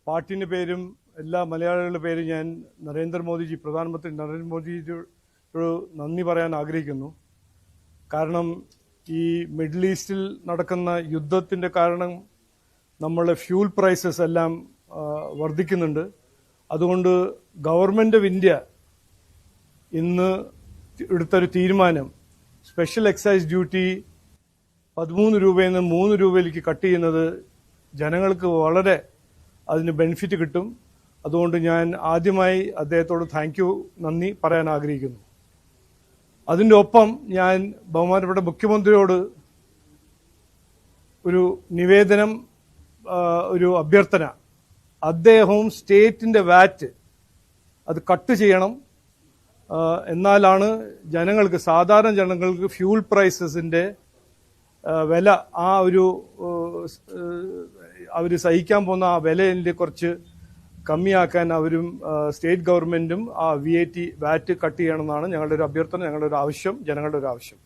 പാർട്ടിൻ്റെ പേരും എല്ലാ മലയാളികളുടെ പേരും ഞാൻ നരേന്ദ്രമോദിജി പ്രധാനമന്ത്രി നരേന്ദ്രമോദിജിയോട് നന്ദി പറയാൻ ആഗ്രഹിക്കുന്നു. കാരണം ഈ മിഡിൽ ഈസ്റ്റിൽ നടക്കുന്ന യുദ്ധത്തിൻ്റെ കാരണം നമ്മളുടെ ഫ്യൂൽ പ്രൈസസ് എല്ലാം വർദ്ധിക്കുന്നുണ്ട്. അതുകൊണ്ട് ഗവൺമെൻറ് ഓഫ് ഇന്ത്യ ഇന്ന് എടുത്തൊരു തീരുമാനം സ്പെഷ്യൽ എക്സൈസ് ഡ്യൂട്ടി 13 രൂപയിൽ നിന്ന് 3 രൂപയിലേക്ക് കട്ട് ചെയ്യുന്നത് ജനങ്ങൾക്ക് വളരെ അതിന് ബെനിഫിറ്റ് കിട്ടും. അതുകൊണ്ട് ഞാൻ ആദ്യമായി അദ്ദേഹത്തോട് നന്ദി പറയാൻ ആഗ്രഹിക്കുന്നു. അതിൻ്റെ ഒപ്പം ഞാൻ ബഹുമാനപ്പെട്ട മുഖ്യമന്ത്രിയോട് ഒരു നിവേദനം, ഒരു അഭ്യർത്ഥന, അദ്ദേഹവും സ്റ്റേറ്റിൻ്റെ വാറ്റ് അത് കട്ട് ചെയ്യണം. എന്നാലാണ് സാധാരണ ജനങ്ങൾക്ക് ഫ്യൂൾ പ്രൈസസിൻ്റെ വില അവർ സഹിക്കാൻ പോകുന്ന ആ വിലയിൽ കുറച്ച് കമ്മിയാക്കാൻ അവരും സ്റ്റേറ്റ് ഗവൺമെന്റും ആ VAT കട്ട് ചെയ്യണമെന്നാണ് ഞങ്ങളുടെ ഒരു അഭ്യർത്ഥന, ഞങ്ങളുടെ ഒരു ആവശ്യം, ജനങ്ങളുടെ ഒരു ആവശ്യം.